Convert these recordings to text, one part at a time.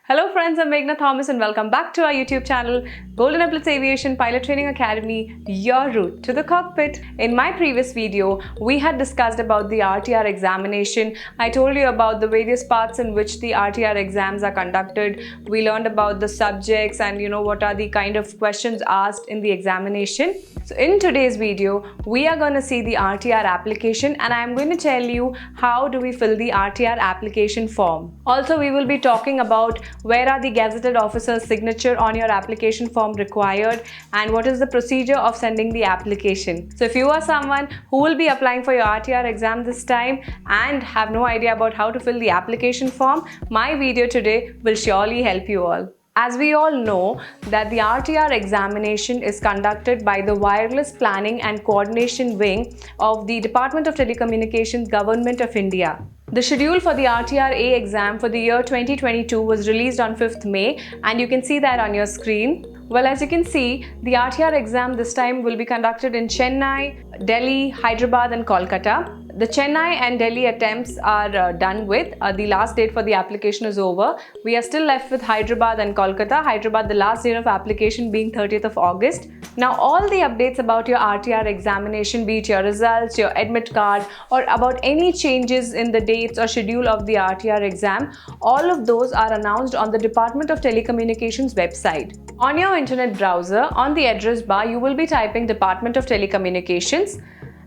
Hello friends, I'm Meghna Thomas and welcome back to our YouTube channel, Epaulettes Aviation Pilot Training Academy, your route to the cockpit. In my previous video, we had discussed about the RTR examination. I told you about the various parts in which the RTR exams are conducted. We learned about the subjects and what are the kind of questions asked in the examination. So in today's video, we are going to see the RTR application and I am going to tell you how do we fill the RTR application form. Also, we will be talking about where are the gazetted officer's signature on your application form required and what is the procedure of sending the application. So if you are someone who will be applying for your RTR exam this time and have no idea about how to fill the application form, my video today will surely help you all. As we all know that the RTR examination is conducted by the Wireless Planning and Coordination Wing of the Department of Telecommunications, Government of India. The schedule for the RTR-A exam for the year 2022 was released on 5th May and you can see that on your screen. Well, as you can see, the RTR exam this time will be conducted in Chennai, Delhi, Hyderabad and Kolkata. The Chennai and Delhi attempts are done with. The last date for the application is over. We are still left with Hyderabad and Kolkata. Hyderabad, the last date of application being 30th of August. Now, all the updates about your RTR examination, be it your results, your admit card, or about any changes in the dates or schedule of the RTR exam, all of those are announced on the Department of Telecommunications website. On your internet browser, on the address bar, you will be typing Department of Telecommunications.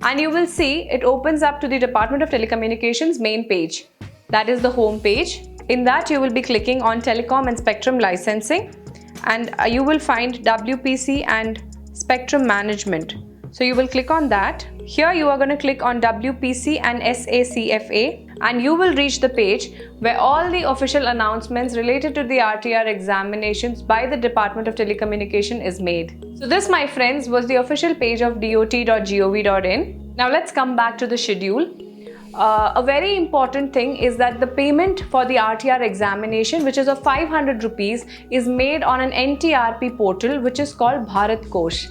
And you will see it opens up to the Department of Telecommunications main page. That is the home page. In that you will be clicking on Telecom and Spectrum Licensing and you will find WPC and Spectrum Management. So you will click on that. Here you are going to click on WPC and SACFA and you will reach the page where all the official announcements related to the RTR examinations by the Department of Telecommunication is made. So this, my friends, was the official page of dot.gov.in. Now let's come back to the schedule. A very important thing is that the payment for the RTR examination, which is of 500 rupees, is made on an NTRP portal which is called Bharat Kosh.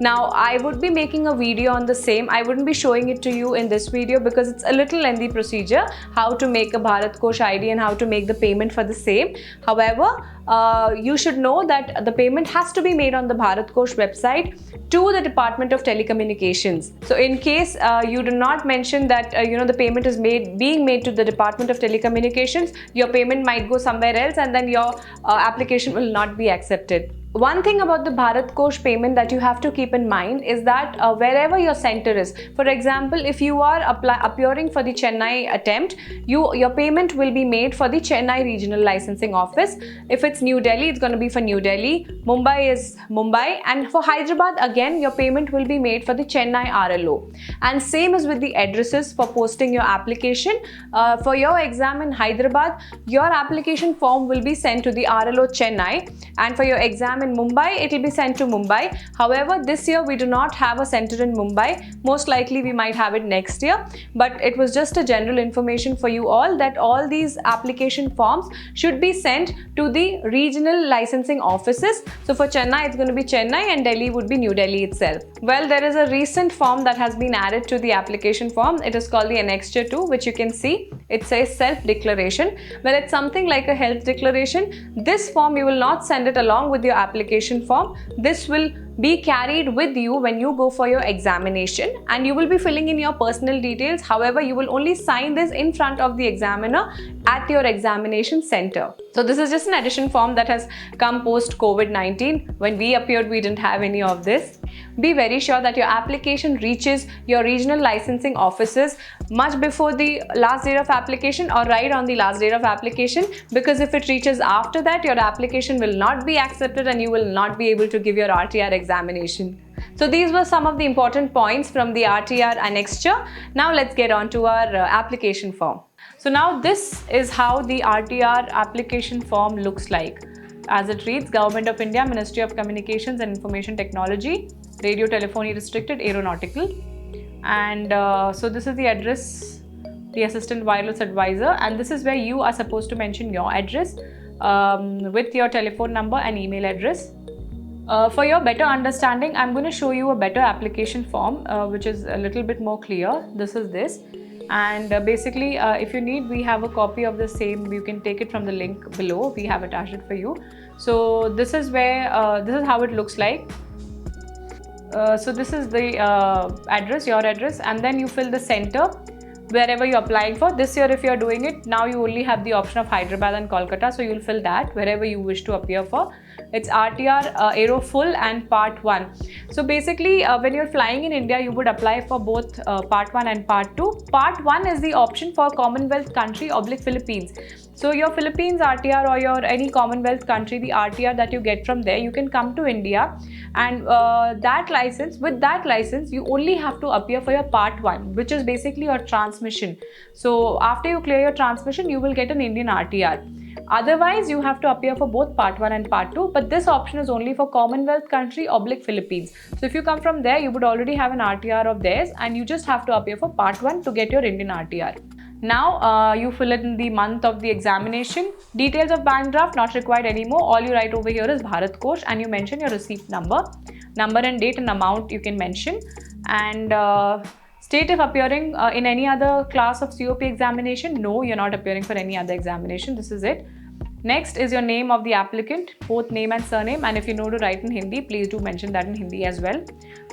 Now, I would be making a video on the same. I wouldn't be showing it to you in this video because it's a little lengthy procedure, how to make a Bharat Kosh ID and how to make the payment for the same. However, you should know that the payment has to be made on the Bharat Kosh website to the Department of Telecommunications. So in case you do not mention that the payment is being made to the Department of Telecommunications, your payment might go somewhere else and then your application will not be accepted. One thing about the Bharat Kosh payment that you have to keep in mind is that wherever your center is, for example, if you are appearing for the Chennai attempt, your payment will be made for the Chennai Regional Licensing Office. If it's New Delhi, it's going to be for New Delhi. Mumbai is Mumbai. And for Hyderabad, again, your payment will be made for the Chennai RLO. And same as with the addresses for posting your application. For your exam in Hyderabad, your application form will be sent to the RLO Chennai. And for your exam in Mumbai, it will be sent to Mumbai. However, this year we do not have a center in Mumbai. Most likely we might have it next year. But it was just a general information for you all that all these application forms should be sent to the regional licensing offices. So for Chennai, it's going to be Chennai and Delhi would be New Delhi itself. Well, there is a recent form that has been added to the application form. It is called the Annexure 2, which you can see. It says self-declaration. Well, it's something like a health declaration. This form, you will not send it along with your application form. This will be carried with you when you go for your examination and you will be filling in your personal details. However, you will only sign this in front of the examiner at your examination center. So this is just an addition form that has come post COVID-19. When we appeared, we didn't have any of this. Be very sure that your application reaches your regional licensing offices much before the last date of application or right on the last date of application, because if it reaches after that, your application will not be accepted and you will not be able to give your RTR examination. So these were some of the important points from the RTR annexure. Now let's get on to our application form. So now this is how the RTR application form looks like. As it reads, Government of India, Ministry of Communications and Information Technology, Radio Telephony Restricted, Aeronautical. And so this is the address, the Assistant Wireless Advisor, and this is where you are supposed to mention your address with your telephone number and email address. For your better understanding, I'm going to show you a better application form which is a little bit more clear. This is this. And basically if you need, we have a copy of the same. You can take it from the link below. We have attached it for you. So this is where this is how it looks like. So this is the address, your address, and then you fill the center wherever you're applying for. This year if you're doing it, now you only have the option of Hyderabad and Kolkata, so you'll fill that wherever you wish to appear for. It's RTR Aero Full and Part 1. So basically when you're flying in India, you would apply for both Part 1 and Part 2. Part 1 is the option for Commonwealth country / Philippines. So your Philippines RTR or your any Commonwealth country, the RTR that you get from there, you can come to India, and with that license, you only have to appear for your Part 1, which is basically your transmission. So after you clear your transmission, you will get an Indian RTR. Otherwise, you have to appear for both Part 1 and Part 2, but this option is only for Commonwealth country / Philippines. So if you come from there, you would already have an RTR of theirs, and you just have to appear for Part 1 to get your Indian RTR. Now you fill in the month of the examination. Details of bank draft not required anymore. All you write over here is Bharat Kosh, and you mention your receipt number and date and amount you can mention, and state if appearing in any other class of COP examination. No, you're not appearing for any other examination. This is it. Next is your name of the applicant, both name and surname, and if you know to write in Hindi, please do mention that in Hindi as well.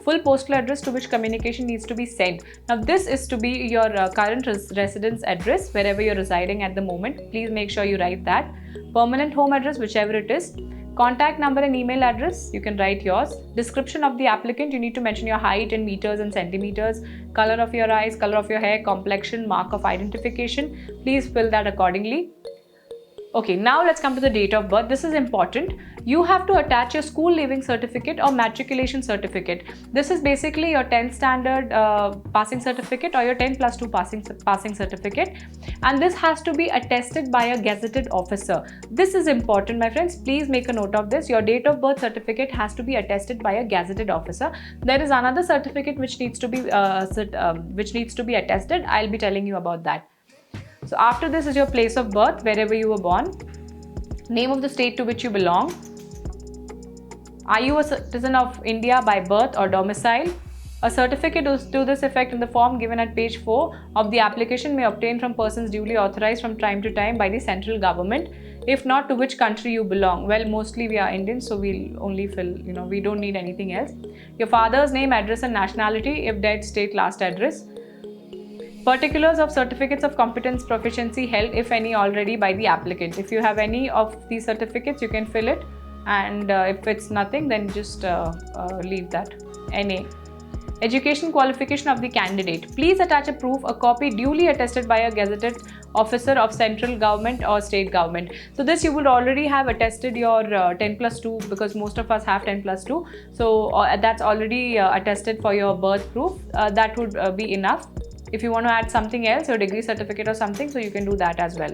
Full postal address to which communication needs to be sent. Now this is to be your current residence address, wherever you're residing at the moment. Please make sure you write that. Permanent home address, whichever it is. Contact number and email address, you can write yours. Description of the applicant, you need to mention your height in meters and centimeters. Color of your eyes, color of your hair, complexion, mark of identification. Please fill that accordingly. Okay, now let's come to the date of birth. This is important. You have to attach your school leaving certificate or matriculation certificate. This is basically your 10th standard passing certificate or your 10+2 passing certificate, and this has to be attested by a gazetted officer. This is important, my friends. Please make a note of this. Your date of birth certificate has to be attested by a gazetted officer. There is another certificate which needs to be attested. I'll be telling you about that. So after this is your place of birth, wherever you were born, name of the state to which you belong. Are you a citizen of India by birth or domicile? A certificate to this effect in the form given at page 4 of the application may obtain from persons duly authorized from time to time by the central government. If not, to which country you belong? Well, mostly we are Indians, so we'll only fill, we don't need anything else. Your father's name, address and nationality. If dead, state last address. Particulars of certificates of competence proficiency held, if any, already by the applicant. If you have any of these certificates, you can fill it, and if it's nothing, then just leave that. NA. Education qualification of the candidate. Please attach a proof, a copy duly attested by a gazetted officer of central government or state government. So this you would already have attested your 10+2, because most of us have 10+2. So that's already attested for your birth proof. That would be enough. If you want to add something else, your degree certificate or something, so you can do that as well.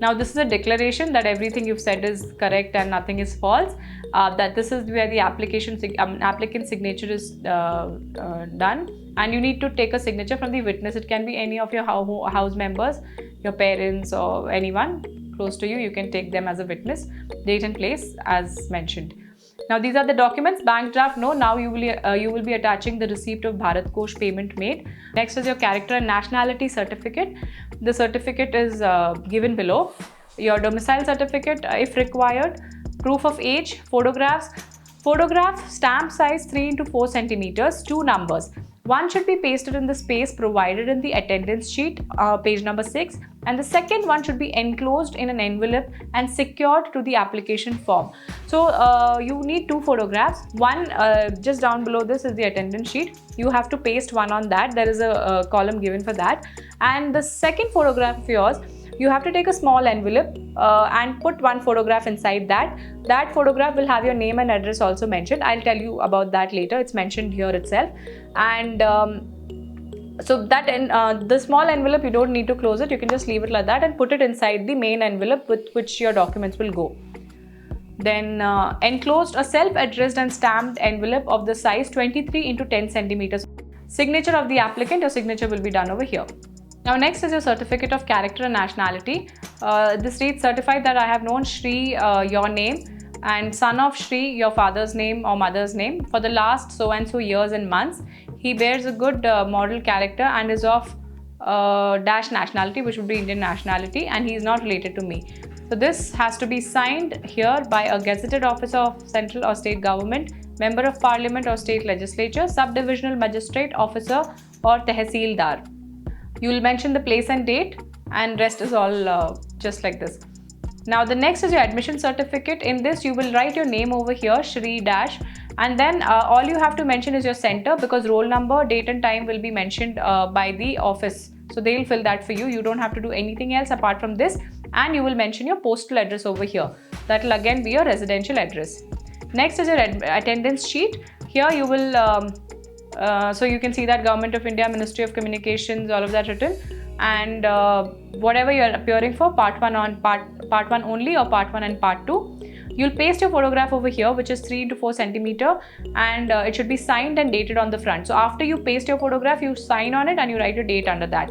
Now this is a declaration that everything you've said is correct and nothing is false. That this is where the applicant's signature is done, and you need to take a signature from the witness. It can be any of your house members, your parents or anyone close to you. You can take them as a witness. Date and place as mentioned. Now these are the documents. Bank draft, no. Now you will be attaching the receipt of Bharat Kosh payment made. Next is your character and nationality certificate. The certificate is given below. Your domicile certificate, if required. Proof of age, photographs. Photograph, stamp size 3x4 centimeters, 2 numbers. One should be pasted in the space provided in the attendance sheet, page number 6, and the second one should be enclosed in an envelope and secured to the application form. So you need 2 photographs. One just down below this is the attendance sheet. You have to paste one on that. There is a column given for that. And the second photograph of yours, you have to take a small envelope and put 1 photograph inside that. That photograph will have your name and address also mentioned. I'll tell you about that later. It's mentioned here itself. And so that the small envelope, you don't need to close it. You can just leave it like that and put it inside the main envelope with which your documents will go. Then enclosed a self-addressed and stamped envelope of the size 23x10 centimeters. Signature of the applicant, your signature will be done over here. Now next is your certificate of character and nationality. This reads certified that I have known Shri, your name, and son of Shri, your father's name or mother's name, for the last so and so years and months. He bears a good moral character and is of dash nationality, which would be Indian nationality, and he is not related to me. So this has to be signed here by a gazetted officer of central or state government, member of parliament or state legislature, subdivisional magistrate officer or tehsildar. You will mention the place and date, and rest is all just like this. Now the next is your admission certificate. In this you will write your name over here, Shri dash, and then all you have to mention is your center, because roll number, date and time will be mentioned by the office. So they will fill that for you. You don't have to do anything else apart from this, and you will mention your postal address over here. That will again be your residential address. Next is your attendance sheet. Here you will, so you can see that Government of India, Ministry of Communications, all of that written, and whatever you are appearing for, part 1 only or part 1 and part 2. You'll paste your photograph over here, which is 3 into 4 centimeter, and it should be signed and dated on the front. So after you paste your photograph, you sign on it and you write your date under that.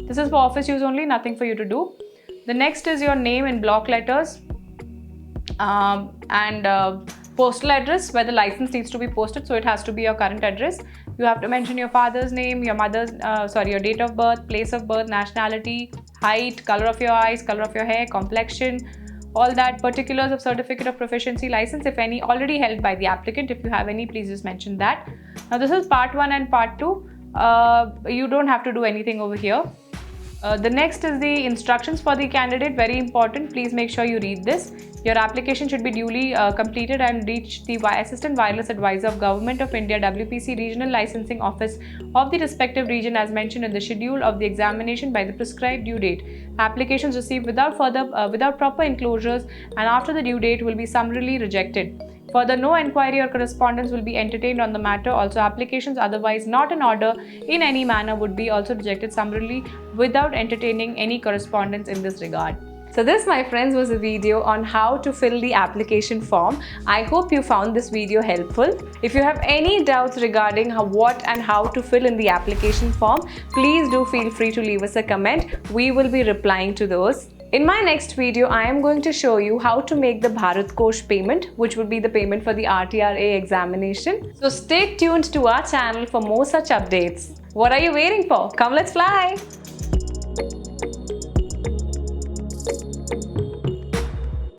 This is for office use only, nothing for you to do. The next is your name in block letters, and postal address, where the license needs to be posted, so it has to be your current address. You have to mention your father's name, your mother's, your date of birth, place of birth, nationality, height, color of your eyes, color of your hair, complexion, all that, particulars of certificate of proficiency, license, if any, already held by the applicant. If you have any, please just mention that. Now this is part 1 and part 2. You don't have to do anything over here. The next is the instructions for the candidate. Very important, please make sure you read this. Your application should be duly completed and reach the Assistant Wireless Advisor of Government of India, WPC Regional Licensing Office of the respective region as mentioned in the schedule of the examination by the prescribed due date. Applications received without proper enclosures and after the due date will be summarily rejected. Further, no enquiry or correspondence will be entertained on the matter. Also, applications otherwise not in order in any manner would be also rejected summarily without entertaining any correspondence in this regard. So this, my friends, was a video on how to fill the application form. I hope you found this video helpful. If you have any doubts regarding what and how to fill in the application form, please do feel free to leave us a comment. We will be replying to those. In my next video, I am going to show you how to make the Bharat Kosh payment, which would be the payment for the RTRA examination. So stay tuned to our channel for more such updates. What are you waiting for? Come, let's fly!